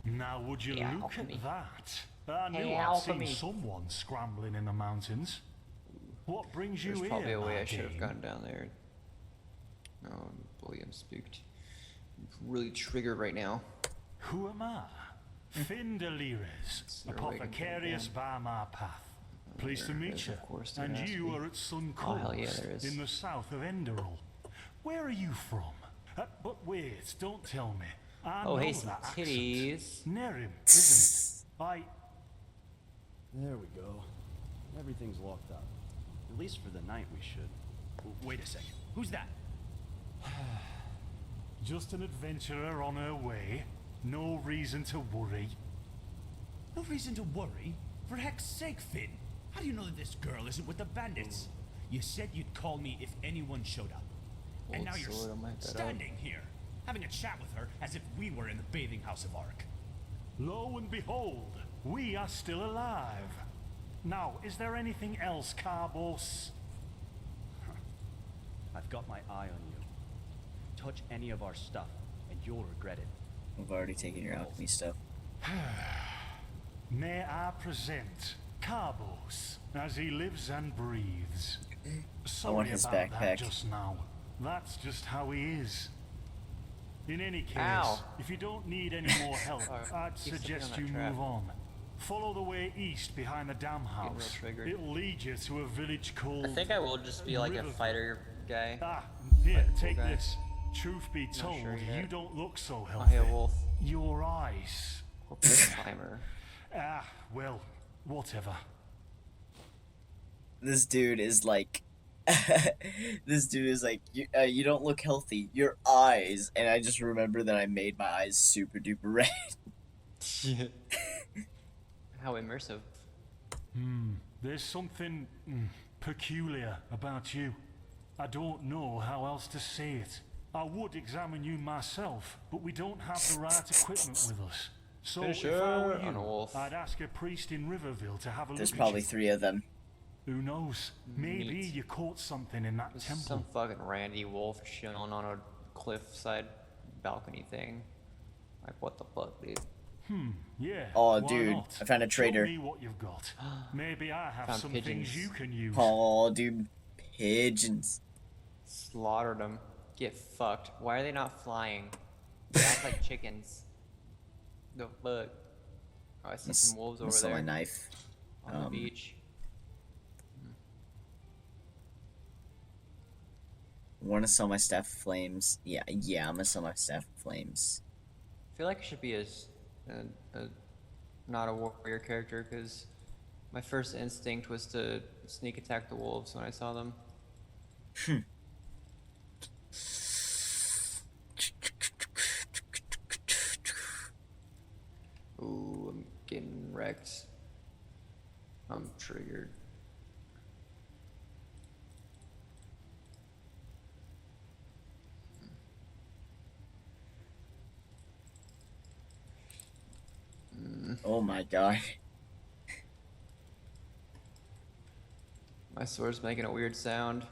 Now would you Yeah, look alchemy. at that? I knew Hey, I'd seen alchemy. someone scrambling in the mountains. What brings you There's here, probably a way my I should have dame? gone down there. Oh boy, I'm spooked. I'm really triggered right now. Who am I? Findelires, Is there a way I can get apothecarius down? by my path. Pleased to There meet is, you. of course, there And has to you be. are at Sun Oh, hell yeah, Coast, there is. in the south of Enderal. Where are you from? But wait, don't tell me. I Oh, know hey, some that titties. accent. Nerim, isn't it? There we go. Everything's locked up. At least for the night we should. Wait a second. Who's that? Just an adventurer on her way. No reason to worry. No reason to worry. For heck's sake, Finn. How do you know that this girl isn't with the bandits? You said you'd call me if anyone showed up. And Old now you're sword, I might get out. standing here, having a chat with her as if we were in the bathing house of Ark. Lo and behold, we are still alive. Now, is there anything else, Carbos? I've got my eye on you. Touch any of our stuff, and you'll regret it. I've already taken your alchemy stuff. May I present Carbos, as he lives and breathes. Sorry want his about that backpack. just now. That's just how he is. In any case, Ow. if you don't need any more help, Sorry, I'd keep stepping suggest on you that trap. move on. Follow the way east behind the dam real house. triggered. It'll lead you to a village called... I think I will just be like a River- fighter guy. Ah, here, Like a cool take guy. this. Truth be told, sure yet. you don't look so Oh, healthy. hey, a wolf. Your eyes. Corporate climber. Ah, well, whatever. This dude is like, this dude is like, you don't look healthy. Your eyes, and I just remember that I made my eyes super duper red. How immersive. There's something peculiar about you. I don't know how else to say it. I would examine you myself, but we don't have the right equipment with us. So if I were Fisher on a you, wolf. I'd ask a priest in Riverville to have a There's look probably at you. 3 of them. Who knows? Maybe Neat. you caught something in that There's temple. some fucking randy wolf chilling on a cliffside balcony thing. Like, what the fuck, dude? Yeah. Oh, why dude, not? I found a traitor. Show me what you've got. Maybe I have Found some pigeons. things you can use. Oh, dude, pigeons. Slaughtered them. Get fucked. Why are they not flying? They act like chickens. The fuck? Oh, I see some wolves over Saw my there knife. on the beach. Want to sell my staff of flames? Yeah, I'm gonna sell my staff of flames. I feel like I should be a not a warrior character because my first instinct was to sneak attack the wolves when I saw them. Ooh, I'm getting wrecked. I'm triggered. Oh my god. My sword's making a weird sound.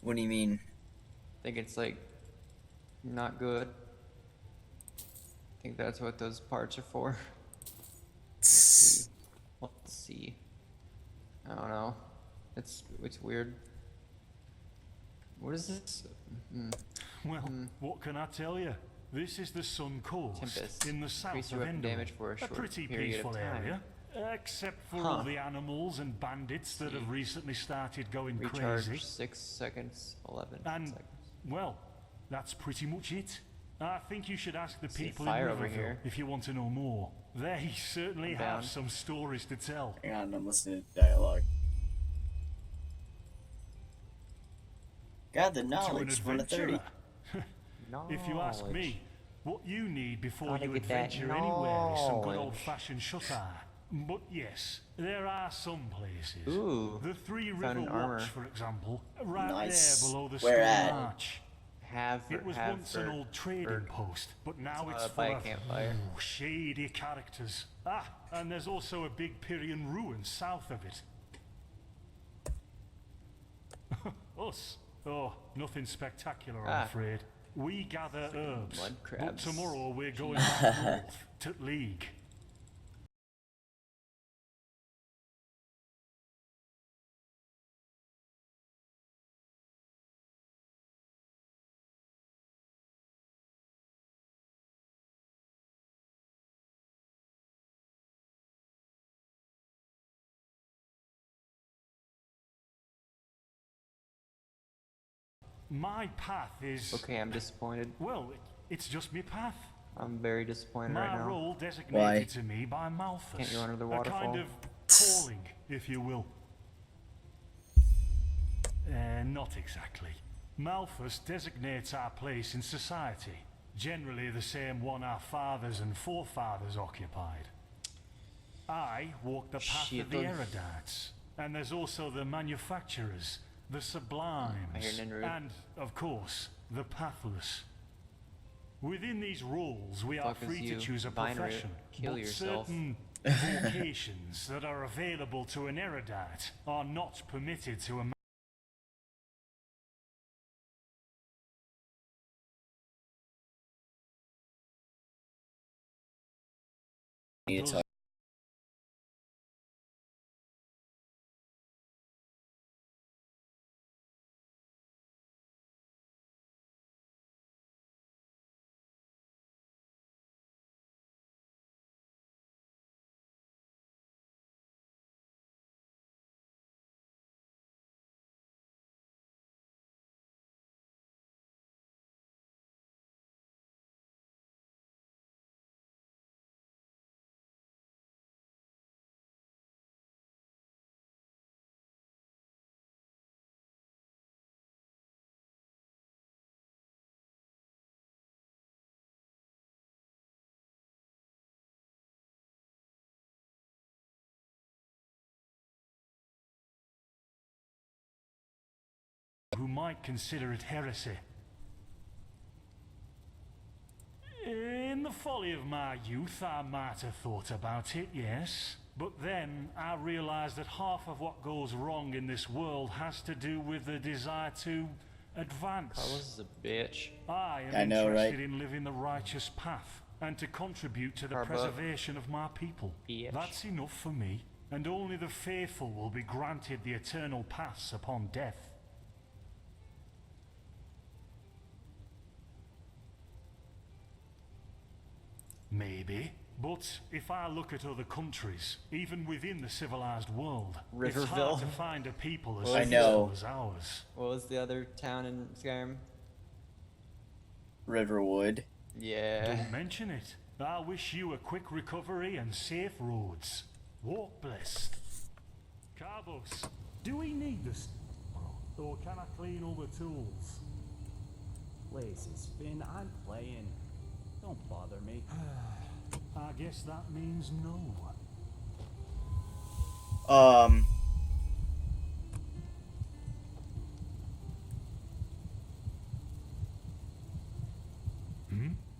What do you mean? I think it's like not good. I think that's what those parts are for. Let's see. I don't know. It's weird. What is this? Well, what can I tell you? This is the Sun Coast Tempest. in the south Increase of your weapon Enderal. damage for a short pretty period of peaceful time. area, except for Huh. all the animals and bandits that have recently started going Recharge crazy. 6 seconds, 11 And seconds. well, that's pretty much it. I think you should ask the See people fire in over Riverville here. if you want to know more. They certainly I'm have down. some stories to tell. Hang on, I'm listening to dialogue. God, the To an knowledge, 1 to 30. adventurer. If you ask me, what you need before Gotta you get that adventure anywhere is some good knowledge. old-fashioned shut-eye. But yes, there are some places. Ooh, The Three found River an armor. Watch, for example, right Nice. there below the Where Stone at? Arch. It was once an old trading post, but now it's by full a of campfire. shady characters. Ah, and there's also a big Pyrian ruin south of it. Us? Oh, nothing spectacular, I'm Ah. afraid. We gather herbs, mud but crabs. tomorrow we're going back north to League. My path is... Okay, I'm disappointed. Well, it's just my path. I'm very disappointed right My now. role designated Why? to me by Malthus. Can't go under the A kind waterfall. of calling, if you will. Not exactly. Malthus designates our place in society. Generally the same one our fathers and forefathers occupied. I walk the path Shit, of the those- erudites. And there's also the manufacturers, the sublimes, I hear Enderal. and, of course, the pathless. Within these roles, we are Fuck is free to you? choose a Binary. profession, Kill but yourself. certain vocations that are available to an erudite are not permitted to a Need to talk. who might consider it heresy. In the folly of my youth, I might have thought about it, yes. But then I realized that half of what goes wrong in this world has to do with the desire to advance. Carlos is a bitch. I am I know, interested right? in living the righteous path and to contribute to the Carbo. preservation of my people. Bitch. That's enough for me, and only the faithful will be granted the eternal pass upon death. Maybe. But if I look at other countries, even within the civilized world, it's Riverville. hard to find a people as I peaceful know. as ours. What was the other town in Skyrim? Riverwood. Yeah. Don't mention it. I wish you a quick recovery and safe roads. Walk blessed. Carbos, do we need this? Or can I clean all the tools? Places, Finn, I'm playing. Don't bother me. I guess that means no.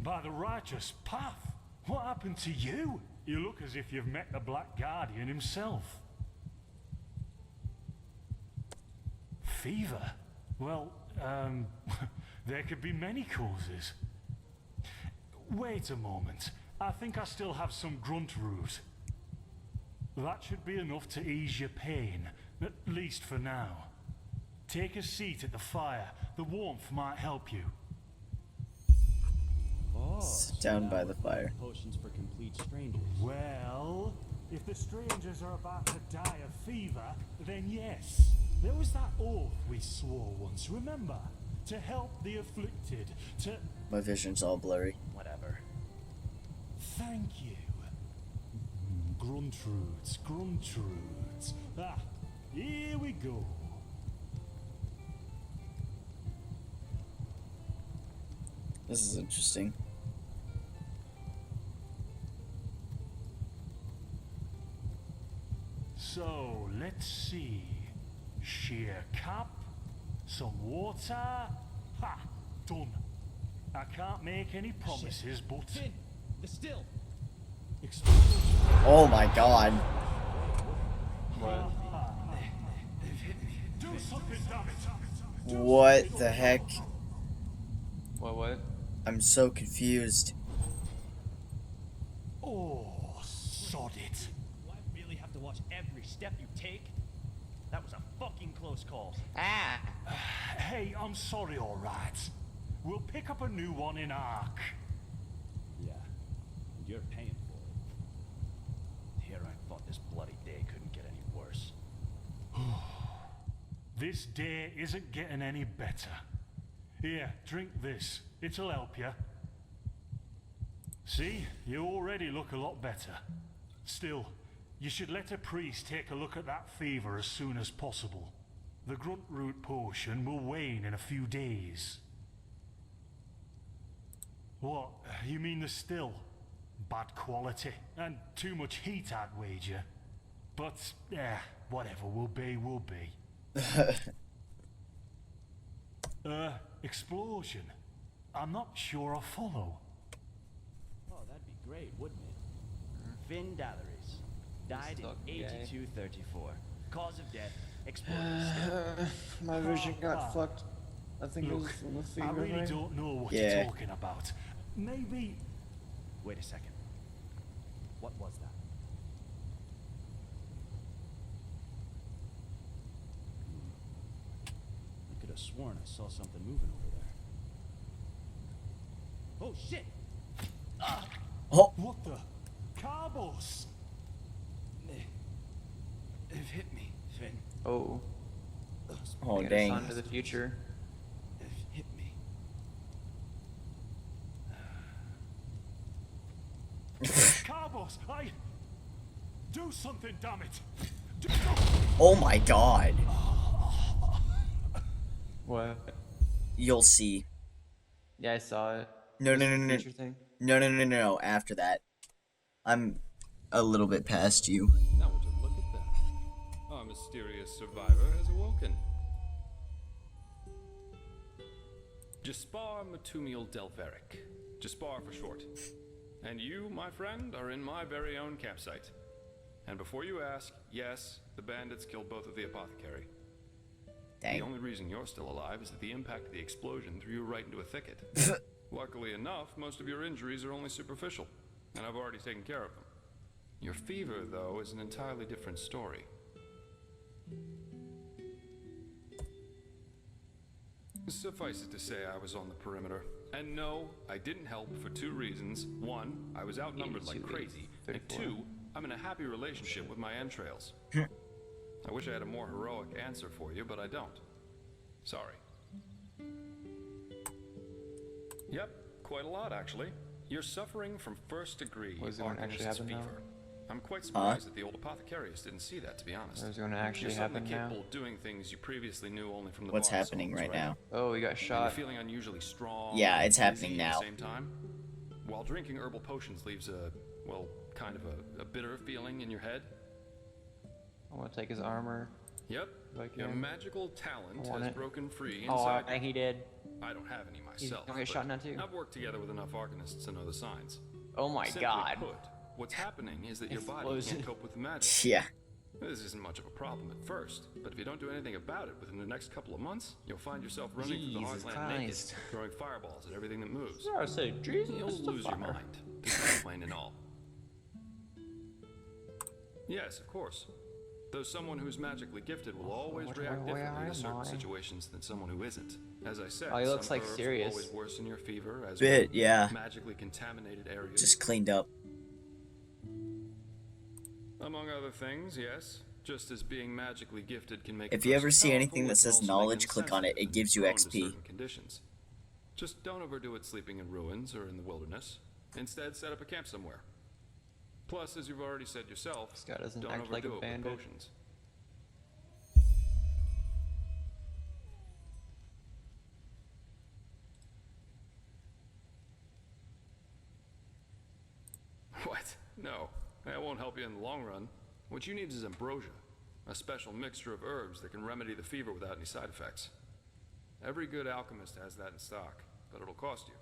By the righteous path? What happened to you? You look as if you've met the Black Guardian himself. Fever? Well, there could be many causes. Wait a moment. I think I still have some grunt root. That should be enough to ease your pain, at least for now. Take a seat at the fire. The warmth might help you. Oh, Sit so down now by we're the fire. Potions for complete strangers. Well, if the strangers are about to die of fever, then yes. There was that oath we swore once, remember? To help the afflicted, to... My vision's all blurry. Whatever. Thank you. Gruntroots, gruntroots. Ah, here we go. This is interesting. So, let's see. Sheer cup, some water. Ha! Done. I can't make any promises, but... Finn, the still. Explosives. Oh my god. Do something, damn it! What the heck? What? I'm so confused. Oh, sod it. Do I really have to watch every step you take? That was a fucking close call. Ah! Hey, I'm sorry, all right. We'll pick up a new one in Ark. Yeah, and you're paying for it. Here I thought this bloody day couldn't get any worse. This day isn't getting any better. Here, drink this. It'll help you. See, you already look a lot better. Still, you should let a priest take a look at that fever as soon as possible. The grunt root potion will wane in a few days. What? You mean the still? Bad quality and too much heat, I'd wager. But, whatever will be, will be. Explosion. I'm not sure I follow. Oh, that'd be great, wouldn't it? Finn Dalleries. Died Stuck in guy. 8234. Cause of death, exploded still. My vision got Ah. fucked. I think it was Look, from the I fever, really right? don't know what Yeah. you're talking about. Maybe... Wait a second. What was that? I could have sworn I saw something moving over there. Oh shit! Oh, What the? Carbos! They've hit me, Finn. Oh. oh Get us dang. on to the future. They've hit me. Carbos! Do something, damn it! Oh my god. What? You'll see. Yeah, I saw it. No, no, Just no, the no. future thing. No. After that. I'm a little bit past you. Now would you look at that? Our mysterious survivor has awoken. Jaspar Matumiel Delveric. Jaspar for short. And you, my friend, are in my very own campsite. And before you ask, yes, the bandits killed both of the apothecary. Dang. The only reason you're still alive is that the impact of the explosion threw you right into a thicket. Luckily enough, most of your injuries are only superficial, and I've already taken care of them. Your fever, though, is an entirely different story. Suffice it to say, I was on the perimeter. And no, I didn't help for two reasons. One, I was outnumbered like 82, crazy. And 34. two, I'm in a happy relationship with my entrails. I wish I had a more heroic answer for you, but I don't. Sorry. Yep, quite a lot, actually. You're suffering from first-degree What is going to actually Arcanist's happen now? fever. I'm quite surprised that the old apothecarius didn't see that, to be honest. What is going to actually You're suddenly happen now? capable of doing things you previously knew only from the What's bar happening songs, right now? Oh, we got And you're shot. feeling unusually strong. Yeah, and it's dizzy happening at now. the same time. While drinking herbal potions leaves a, well, kind of a bitter feeling in your head. I want to take his armor. Yep. Like Your him. magical talent I want has it. broken free Oh, inside he did. I don't have any He's myself. gonna get but shot now too. I've worked together with enough Arcanists to know the signs. Oh my Simply god. put, what's happening is that your body Explosion. can't cope with the magic. Yeah. This isn't much of a problem at first, but if you don't do anything about it within the next couple of months, you'll find yourself running through the Jesus heartland naked, Christ. throwing fireballs at everything that moves. I said, Jesus, You'll the lose your fire. mind, to plain and all. Yes, of course. Though someone who's magically gifted will always react where differently am to certain I? situations than someone who isn't. As I said, Oh, he looks some like herbs will serious. always worsen your fever, as Bit, will yeah. magically contaminated areas. Just cleaned up. Among other things, yes. Just as being magically gifted can make If a you ever person see anything powerful, that it can says also make knowledge, them click on it. It sensitive gives you and prone to XP. certain conditions. Just don't overdo it sleeping in ruins or in the wilderness. Instead, set up a camp somewhere. Plus, as you've already said yourself, This guy doesn't don't act like a overdo it with bandit. potions. What? No, that won't help you in the long run. What you need is ambrosia, a special mixture of herbs that can remedy the fever without any side effects. Every good alchemist has that in stock, but it'll cost you.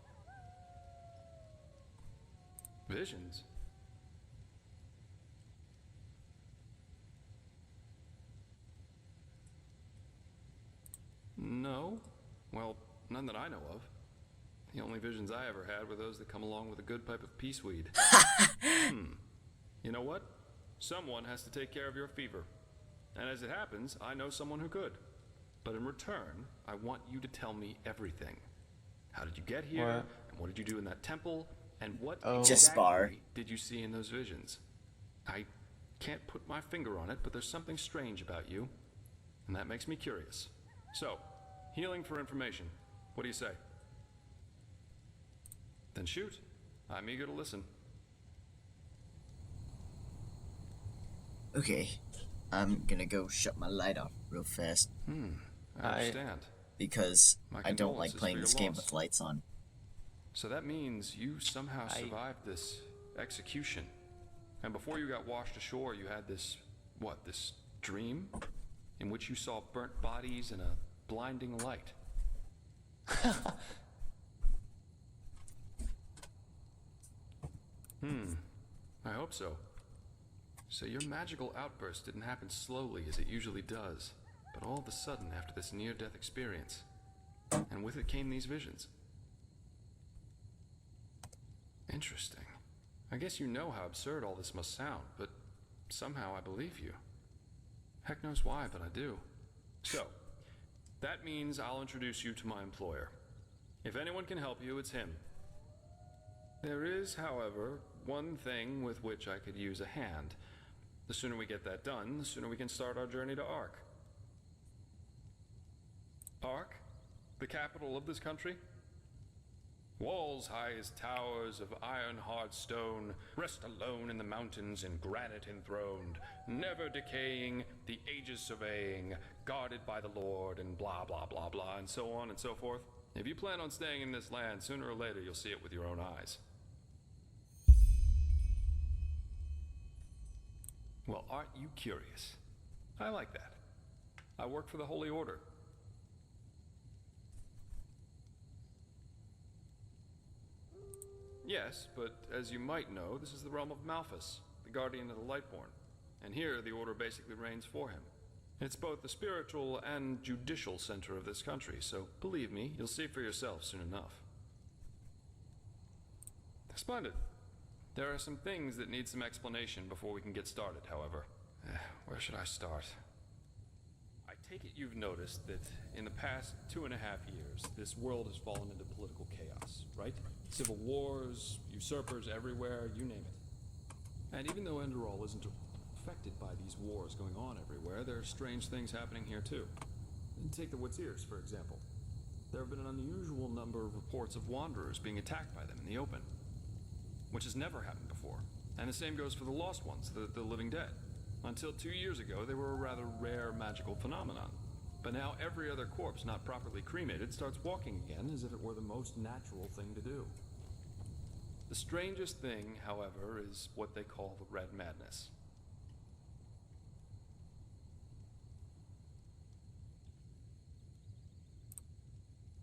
Visions? No. Well, none that I know of. The only visions I ever had were those that come along with a good pipe of peace weed. You know what? Someone has to take care of your fever. And as it happens, I know someone who could. But in return, I want you to tell me everything. How did you get here? What? And what did you do in that temple? And what Just spar. exactly did you see in those visions? I can't put my finger on it, but there's something strange about you. And that makes me curious. So, healing for information. What do you say? Then shoot. I'm eager to listen. Okay, I'm gonna go shut my light off real fast I understand. because My I don't like condolences playing for this your game loss. with lights on. So that means you somehow survived this execution. And before you got washed ashore, you had this, this dream? In which you saw burnt bodies and a blinding light. I hope so. So your magical outburst didn't happen slowly as it usually does, but all of a sudden after this near-death experience. And with it came these visions. Interesting. I guess you know how absurd all this must sound, but somehow I believe you. Heck knows why, but I do. So, that means I'll introduce you to my employer. If anyone can help you, it's him. There is, however, one thing with which I could use a hand. The sooner we get that done, the sooner we can start our journey to Ark. Ark? The capital of this country? Walls high as towers of iron-hard stone, rest alone in the mountains in granite enthroned, never decaying, the ages surveying, guarded by the Lord, and blah blah blah blah, and so on and so forth. If you plan on staying in this land, sooner or later you'll see it with your own eyes. Well, aren't you curious? I like that. I work for the Holy Order. Yes, but as you might know, this is the realm of Malphas, the guardian of the Lightborn. And here, the Order basically reigns for him. It's both the spiritual and judicial center of this country, so believe me, you'll see for yourself soon enough. Splendid. There are some things that need some explanation before we can get started, however. Where should I start? I take it you've noticed that in the past 2.5 years, this world has fallen into political chaos, right? Civil wars, usurpers everywhere, you name it. And even though Enderal isn't affected by these wars going on everywhere, there are strange things happening here too. Take the Witseers, for example. There have been an unusual number of reports of wanderers being attacked by them in the open, which has never happened before. And the same goes for the Lost Ones, the living dead. Until 2 years ago, they were a rather rare magical phenomenon. But now every other corpse not properly cremated starts walking again as if it were the most natural thing to do. The strangest thing, however, is what they call the Red Madness.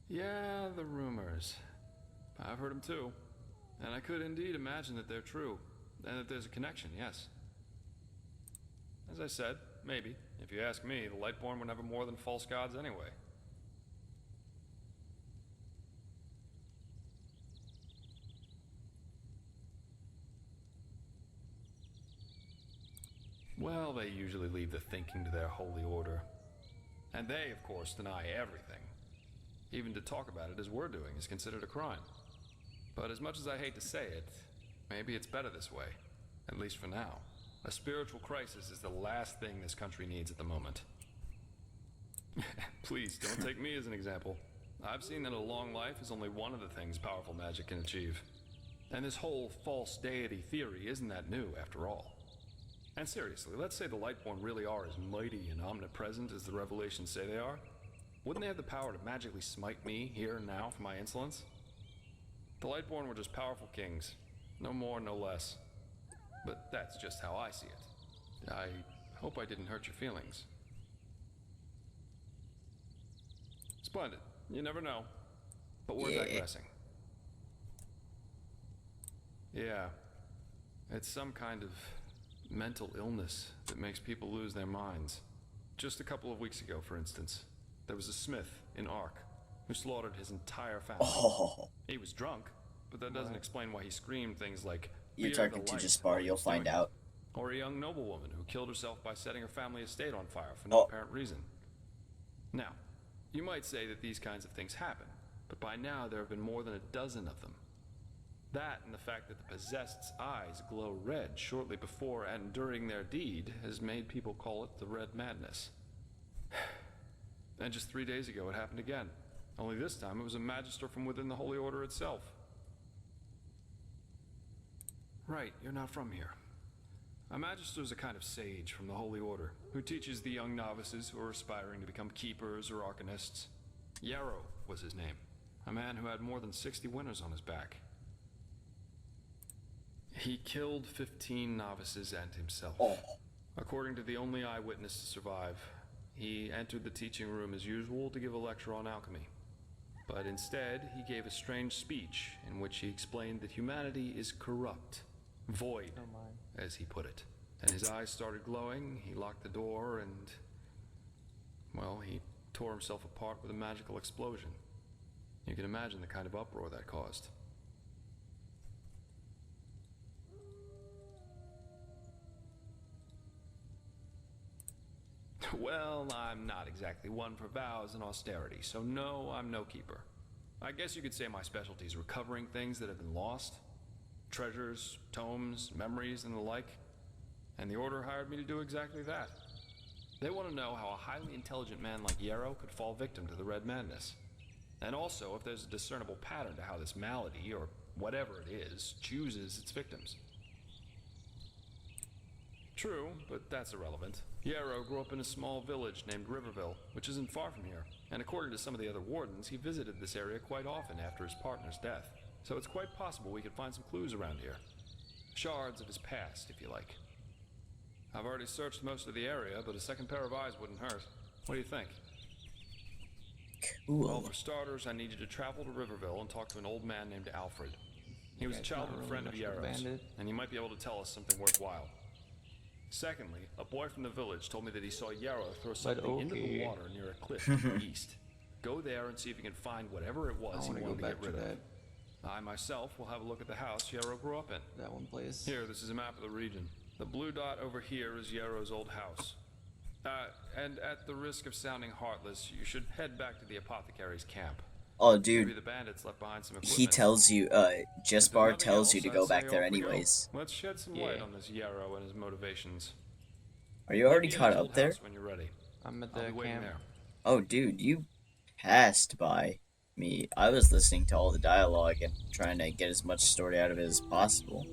Yeah, the rumors. I've heard them too. And I could indeed imagine that they're true, and that there's a connection, yes. As I said, maybe. If you ask me, the Lightborn were never more than false gods anyway. Well, they usually leave the thinking to their holy order. And they, of course, deny everything. Even to talk about it as we're doing is considered a crime. But as much as I hate to say it, maybe it's better this way. At least for now. A spiritual crisis is the last thing this country needs at the moment. Please, don't take me as an example. I've seen that a long life is only one of the things powerful magic can achieve. And this whole false deity theory isn't that new, after all. And seriously, let's say the Lightborn really are as mighty and omnipresent as the revelations say they are. Wouldn't they have the power to magically smite me here and now for my insolence? The Lightborn were just powerful kings. No more, no less. But that's just how I see it. I hope I didn't hurt your feelings. Splendid. You never know. But we're digressing. Yeah. It's some kind of mental illness that makes people lose their minds. Just a couple of weeks ago, for instance, there was a smith in Ark who slaughtered his entire family. Oh, He was drunk, but that doesn't explain why he screamed things like, you're "Fear the talking to light," Jaspar, while he you'll was find doing it. out. Or a young noblewoman who killed herself by setting her family estate on fire for no Oh. apparent reason. Now, you might say that these kinds of things happen, but by now there have been more than a dozen of them. That and the fact that the possessed's eyes glow red shortly before and during their deed has made people call it the Red Madness. And just 3 days ago it happened again. Only this time it was a magister from within the Holy Order itself. Right, you're not from here. A magister is a kind of sage from the Holy Order who teaches the young novices who are aspiring to become keepers or arcanists. Yarrow was his name, a man who had more than 60 winners on his back. He killed 15 novices and himself. Oh. According to the only eyewitness to survive, he entered the teaching room as usual to give a lecture on alchemy. But instead, he gave a strange speech in which he explained that humanity is corrupt, void, as he put it. And his eyes started glowing, he locked the door, and, well, he tore himself apart with a magical explosion. You can imagine the kind of uproar that caused. Well, I'm not exactly one for vows and austerity, so no, I'm no keeper. I guess you could say my specialty is recovering things that have been lost. Treasures, tomes, memories, and the like. And the Order hired me to do exactly that. They want to know how a highly intelligent man like Yarrow could fall victim to the Red Madness. And also if there's a discernible pattern to how this malady, or whatever it is, chooses its victims. True, but that's irrelevant. Yarrow grew up in a small village named Riverville, which isn't far from here. And according to some of the other wardens, he visited this area quite often after his partner's death. So it's quite possible we could find some clues around here. Shards of his past, if you like. I've already searched most of the area, but a second pair of eyes wouldn't hurt. What do you think? Well, Cool. for starters, I need you to travel to Riverville and talk to an old man named Alfred. He was a guy's not childhood really friend of much of a Yarrow's, bandit. and he might be able to tell us something worthwhile. Secondly, a boy from the village told me that he saw Yarrow throw something into the okay. water near a cliff to the east. Go there and see if you can find whatever it I was he want to go wanted to back get to rid that, of. I myself will have a look at the house Yarrow grew up in. that one place. Here, this is a map of the region. The blue dot over here is Yarrow's old house. And at the risk of sounding heartless, you should head back to the apothecary's camp. Oh, Maybe dude, the bandits left behind some equipment. he tells you, If there's Jaspar nothing tells you else, to I'd go say back there off we go. anyways. Let's shed some light Yeah. on this Yarrow and his motivations. Are you already Meet me at caught his up old there? house when you're ready. I'm at I'll the be waiting camp. there. Oh, dude, you passed by me. I was listening to all the dialogue and trying to get as much story out of it as possible.